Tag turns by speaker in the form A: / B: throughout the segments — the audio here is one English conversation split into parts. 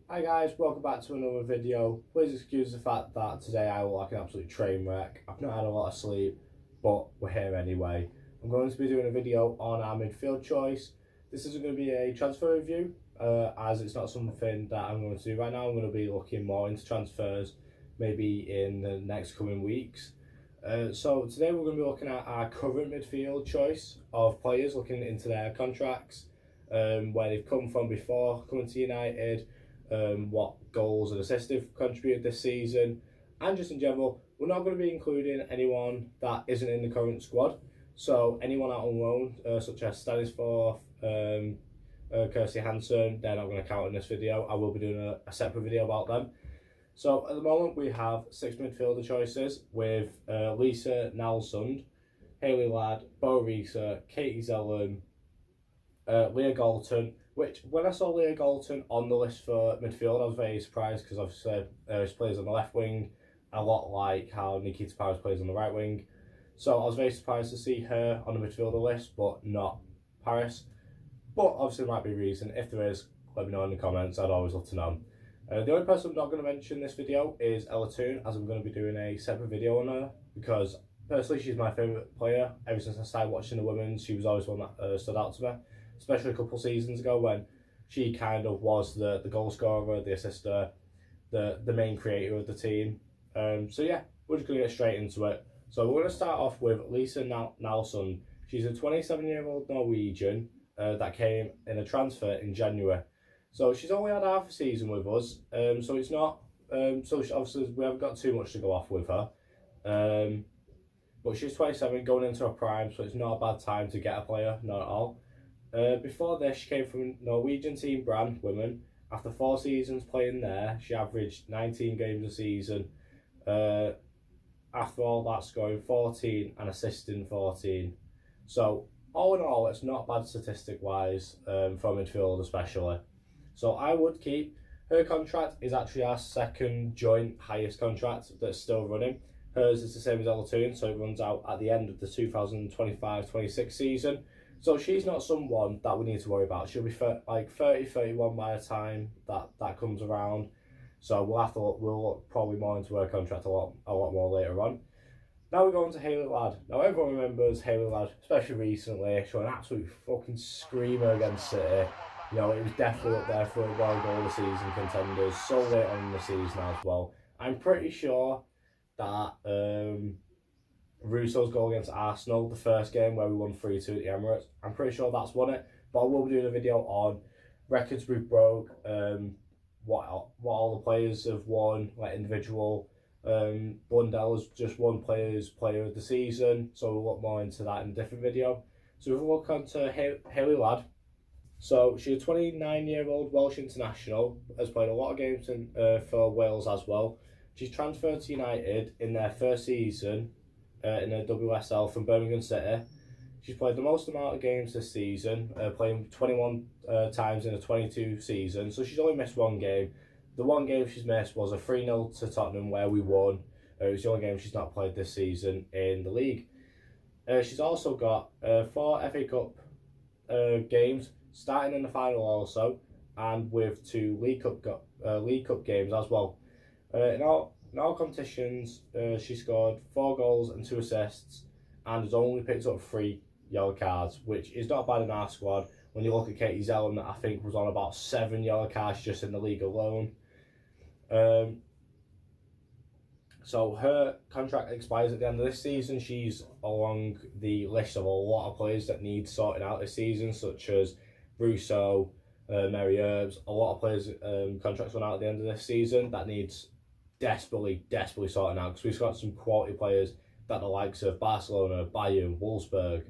A: Hi guys, welcome back to another video. Please excuse the fact that today I look like an absolute train wreck. I've not had a lot of sleep, but we're here anyway. I'm going to be doing a video on our midfield choice. This isn't going to be a transfer review, as it's not something that I'm going to do right now. I'm going to be looking more into transfers, maybe in the next coming weeks. So today we're going to be looking at our current midfield choice of players, looking into their contracts, where they've come from before coming to United, what goals and assists they've contributed this season, and just in general. We're not going to be including anyone that isn't in the current squad. So anyone out on loan, such as Stanisforth, Kirsty Hansen, they're not going to count in this video. I will be doing a separate video about them. So at the moment we have 6 midfielder choices with Lisa Naalsund, Hayley Ladd, Boe Risa, Zelem, Leah Galton, which when I saw Leah Galton on the list for midfield, I was very surprised because obviously she plays on the left wing, a lot like how Nikita Powers plays on the right wing. So I was very surprised to see her on the midfielder list, but not Paris. But obviously there might be a reason. If there is, let me know in the comments. I'd always love to know. The only person I'm not going to mention in this video is Ella, as I'm going to be doing a separate video on her, because personally she's my favourite player. Ever since I started watching the women, she was always one that stood out to me, especially a couple of seasons ago when she kind of was the goal scorer, the assister, the main creator of the team. So yeah, we're just going to get straight into it. So we're going to start off with Lisa Naalsund. She's a 27-year-old Norwegian that came in a transfer in January. So she's only had half a season with us, so it's not, obviously we haven't got too much to go off with her. But she's 27, going into her prime, so it's not a bad time to get a player, not at all. Before this, she came from Norwegian team Brann Women. After 4 seasons playing there, she averaged 19 games a season. After all that, scoring 14 and assisting 14. So all in all, it's not bad statistic-wise for midfield especially. So I would keep her. Contract is actually our second joint highest contract that's still running. Hers is the same as Ella, so it runs out at the end of the 2025-26 season. So she's not someone that we need to worry about. She'll be like 30, 31 by the time that comes around. So we'll look probably more into her contract a lot more later on. Now we're going to Hayley Ladd. Now everyone remembers Hayley Ladd, especially recently, showing an absolute fucking screamer against City. You know, it was definitely up there for a goal of the season contenders, so late on in the season as well. I'm pretty sure that Russo's goal against Arsenal, the first game where we won 3-2 at the Emirates, I'm pretty sure that's won it. But I will be doing a video on records we've broke, what all the players have won, like individual. Blundella's just won player of the season, so we'll look more into that in a different video. So if we look on to Hayley Ladd. So she's a 29-year-old Welsh international, has played a lot of games for Wales as well. She's transferred to United in their first season in the WSL from Birmingham City. She's played the most amount of games this season, playing 21 times in a 22 season. So she's only missed one game. The one game she's missed was a 3-0 to Tottenham where we won. It was the only game she's not played this season in the league. She's also got 4 FA Cup games, starting in the final also, and with 2 League Cup games as well. In all competitions, she scored 4 goals and 2 assists, and has only picked up 3 yellow cards, which is not bad in our squad. When you look at Katie Zelem, that I think was on about 7 yellow cards just in the league alone. So her contract expires at the end of this season. She's along the list of a lot of players that need sorting out this season, such as Russo, Mary Herbs. A lot of players' contracts run out at the end of this season that needs desperately sorting out, because we've got some quality players that the likes of Barcelona, Bayern, Wolfsburg,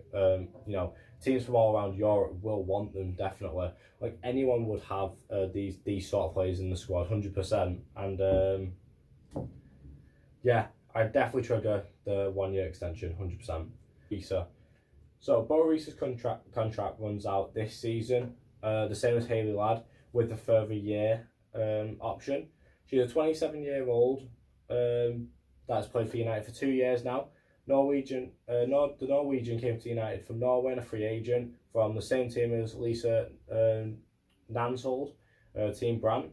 A: you know, teams from all around Europe will want them definitely. Like anyone would have these sort of players in the squad, 100%. And yeah, I'd definitely trigger the 1-year extension, 100%. Risa. So Boe Risa's contract runs out this season, the same as Hayley Ladd, with a further year option. She's a 27-year-old that's played for United for 2 years now. The Norwegian came to United from Norway and a free agent from the same team as Lisa Naalsund, team Brann.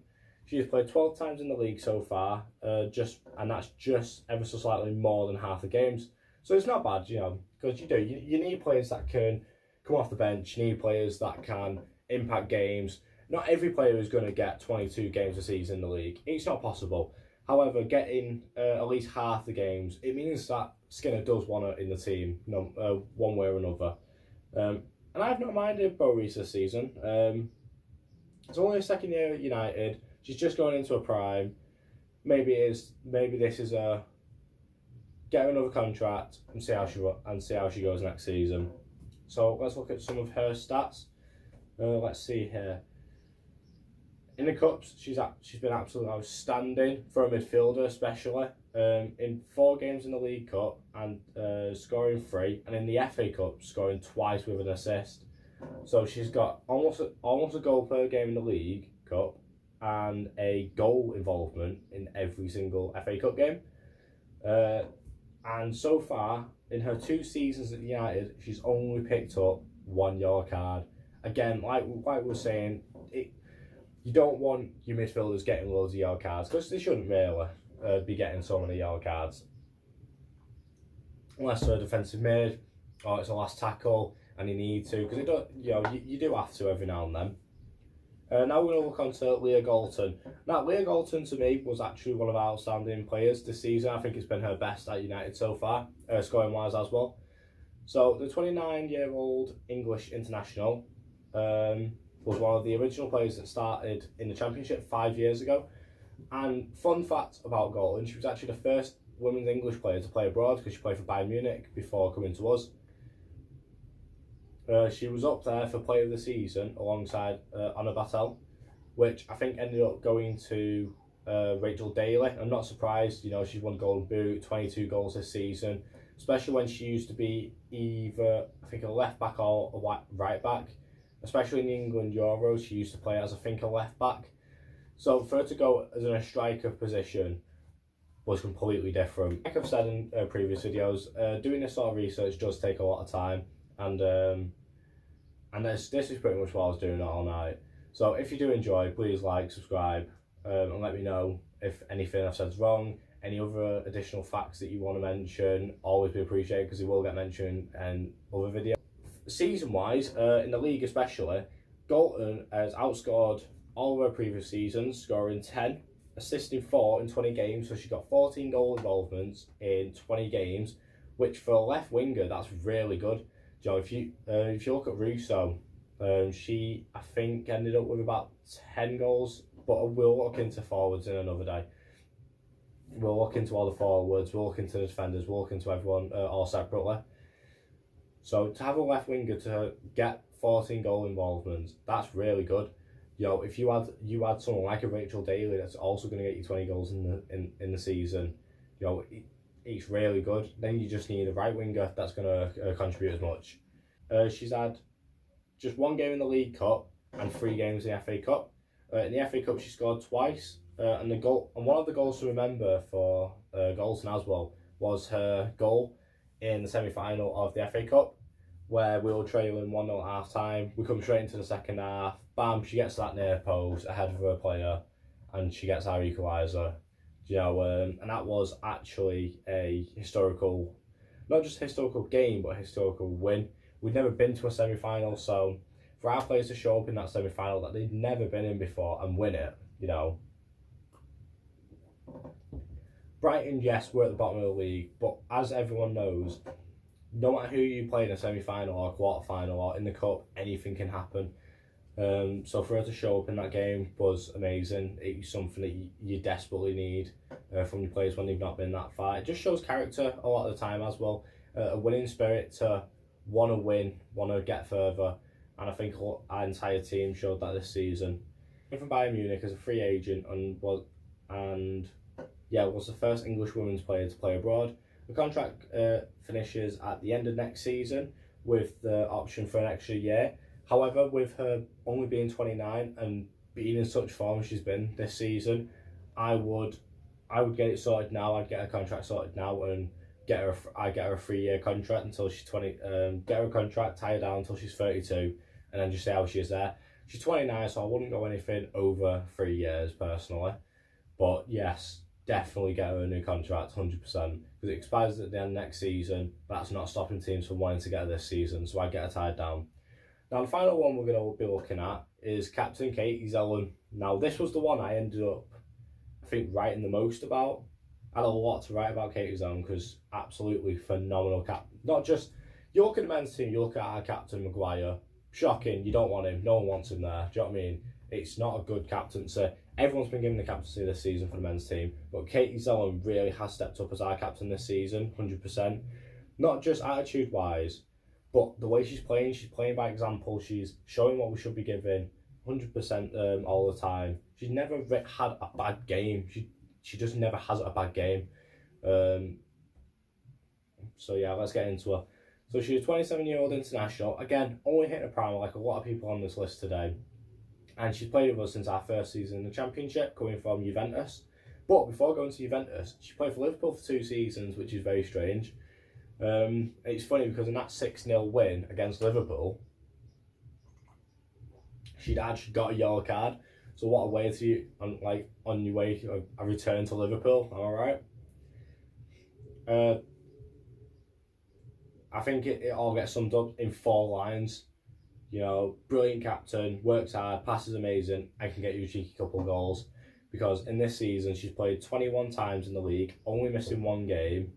A: She's played 12 times in the league so far, and that's just ever so slightly more than half the games. So it's not bad, because you need players that can come off the bench. You need players that can impact games. Not every player is going to get 22 games a season in the league. It's not possible. However, getting at least half the games, it means that Skinner does want her in the team, one way or another. And I've not minded Boe Risa this season. It's only her second year at United. She's just going into a prime. Maybe this is a get her another contract and see how she goes next season. So let's look at some of her stats. Let's see here. In the cups, she's been absolutely outstanding for a midfielder, especially in 4 games in the League Cup and scoring 3, and in the FA Cup scoring twice with an assist. So she's got almost a goal per game in the League Cup and a goal involvement in every single FA Cup game. And so far in her 2 seasons at United, she's only picked up 1 yellow card. Again, like we were saying, you don't want your midfielders getting loads of yellow cards because they shouldn't really be getting so many yellow cards. Unless they're a defensive mid or it's a last tackle and you need to, because you do have to every now and then. Now we're going to look on to Leah Galton. Now, Leah Galton to me was actually one of our outstanding players this season. I think it's been her best at United so far, scoring wise as well. So the 29-year-old English international was one of the original players that started in the Championship 5 years ago. And fun fact about Galton, she was actually the first women's English player to play abroad because she played for Bayern Munich before coming to us. She was up there for Player of the Season alongside Anna Battel, which I think ended up going to Rachel Daly. I'm not surprised, she's won Golden Boot, 22 goals this season, especially when she used to be either, I think, a left back or a right back. Especially in the England Euros, she used to play as, I think, a left back. So for her to go as in a striker position was completely different. Like I've said in previous videos, doing this sort of research does take a lot of time, and this is pretty much what I was doing all night. So if you do enjoy, please like, subscribe, and let me know if anything I've said is wrong. Any other additional facts that you want to mention, always be appreciated because they will get mentioned in other videos. Season-wise, in the league especially, Galton has outscored all of her previous seasons, scoring 10, assisting 4 in 20 games, so she got 14 goal involvements in 20 games, which for a left winger, that's really good. If you look at Russo, she, I think, ended up with about 10 goals, but we'll look into forwards in another day. We'll look into all the forwards, we'll look into the defenders, we'll look into everyone all separately. So to have a left winger to get 14 goal involvements, that's really good. If you add someone like a Rachel Daly that's also going to get you 20 goals in the season, it's really good. Then you just need a right winger that's going to contribute as much. She's had just 1 game in the League Cup and 3 games in the FA Cup. In the FA Cup, she scored twice, and one of the goals to remember for Galton as well was her goal in the semi-final of the FA Cup, where we were trailing 1-0 at half time. We come straight into the second half. Bam! She gets that near post ahead of her player, and she gets our equaliser. And that was actually a historical, not just historical game, but a historical win. We'd never been to a semi-final, so for our players to show up in that semi-final that they'd never been in before and win it, Brighton, yes, we're at the bottom of the league, but as everyone knows, no matter who you play in a semi-final or a quarter-final or in the cup, anything can happen. So for her to show up in that game was amazing. It's something that you desperately need from your players when they've not been that far. It just shows character a lot of the time as well. A winning spirit to want to win, want to get further. And I think our entire team showed that this season. Came from Bayern Munich as a free agent and was the first English women's player to play abroad. The contract finishes at the end of next season with the option for an extra year. However, with her only being 29 and being in such form as she's been this season, I would get it sorted now. I'd get her contract sorted now and get her a 3-year contract until she's 20. Get her a contract, tie her down until she's 32, and then just see how she is there. She's 29, so I wouldn't go anything over 3 years personally. But yes, definitely get her a new contract, 100%. Because it expires at the end of next season. But that's not stopping teams from wanting to get her this season, so I get her tied down. Now, the final one we're going to be looking at is Captain Katie Zelem. Now, this was the one I ended up, I think, writing the most about. I had a lot to write about Katie Zelem because absolutely phenomenal cap. Not just, you look at the men's team, you look at our captain Maguire, shocking, you don't want him, no one wants him there. Do you know what I mean? It's not a good captaincy. Everyone's been given the captaincy this season for the men's team, but Katie Zelem really has stepped up as our captain this season, 100%. Not just attitude-wise, but the way she's playing by example. She's showing what we should be giving, 100% all the time. She's never had a bad game. She just never has a bad game. So yeah, let's get into her. So she's a 27-year-old international. Again, only hitting a prime like a lot of people on this list today. And she's played with us since our first season in the Championship, coming from Juventus. But before going to Juventus, she played for Liverpool for 2 seasons, which is very strange. It's funny because in that 6-0 win against Liverpool, she'd actually got a yellow card. So what a way to, on your way, a return to Liverpool, alright? I think it all gets summed up in 4 lines. You know, brilliant captain, works hard, passes amazing, and can get you a cheeky couple of goals. Because in this season, she's played 21 times in the league, only missing 1 game.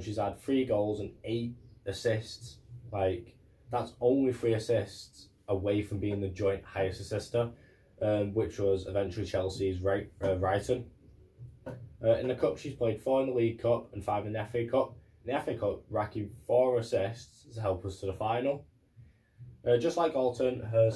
A: She's had 3 goals and 8 assists. Like, that's only 3 assists away from being the joint highest assister, which was eventually Chelsea's Brighton. In the Cup, she's played 4 in the League Cup and 5 in the FA Cup. In the FA Cup, racking 4 assists to help us to the final. Just like Galton, her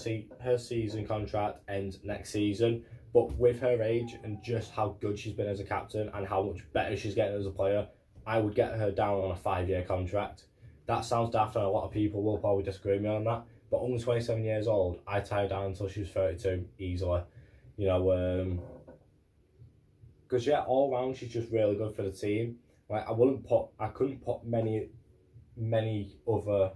A: season contract ends next season, but with her age and just how good she's been as a captain and how much better she's getting as a player, I would get her down on a 5-year contract. That sounds daft and a lot of people will probably disagree with me on that, but only 27 years old, I tie her down until she was 32, easily. You know, because yeah, all round she's just really good for the team. Like, I couldn't put many other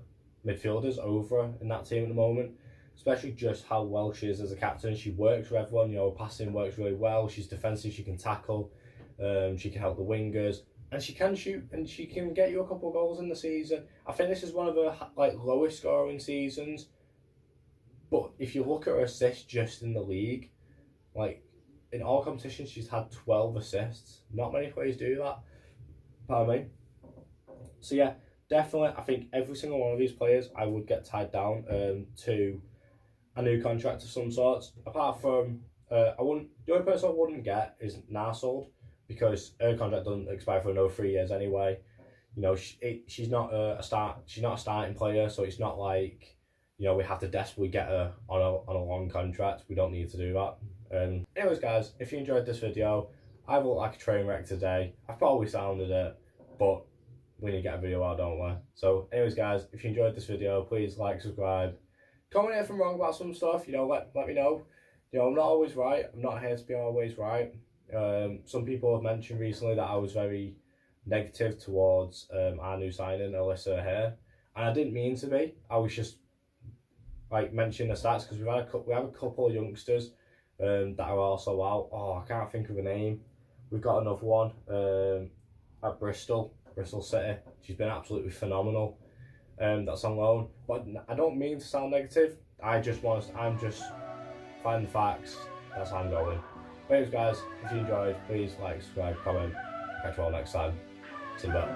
A: midfielders over her in that team at the moment, especially just how well she is as a captain. She works with everyone, you know, passing works really well, she's defensive, she can tackle, she can help the wingers, and she can shoot, and she can get you a couple of goals in the season. I think this is one of her lowest scoring seasons, but if you look at her assists just in the league, like in all competitions she's had 12 assists. Not many players do that, pardon me. So yeah, definitely, I think every single one of these players I would get tied down to a new contract of some sorts. Apart from, the only person I wouldn't get is Naalsund, because her contract doesn't expire for another 3 years anyway. You know, she's not a starting player, so it's not like, you know, we have to desperately get her on a long contract. We don't need to do that. Anyways, guys, if you enjoyed this video, I've looked like a train wreck today. I've probably sounded it, but we need to get a video out, don't we? So anyways, guys, if you enjoyed this video, please like, subscribe, comment if I'm wrong about some stuff, you know, let me know. You know, I'm not always right, I'm not here to be always right. Some people have mentioned recently that I was very negative towards our new signing, Alyssa here, and I didn't mean to be. I was just like mentioning the stats because we have a couple of youngsters that are also out. Oh, I can't think of a name. We've got another one at Bristol City. She's been absolutely phenomenal. That's on loan. But I don't mean to sound negative. I'm just finding the facts. That's how I'm going. But anyways, guys, if you enjoyed, please like, subscribe, comment. Catch you all next time. See you later.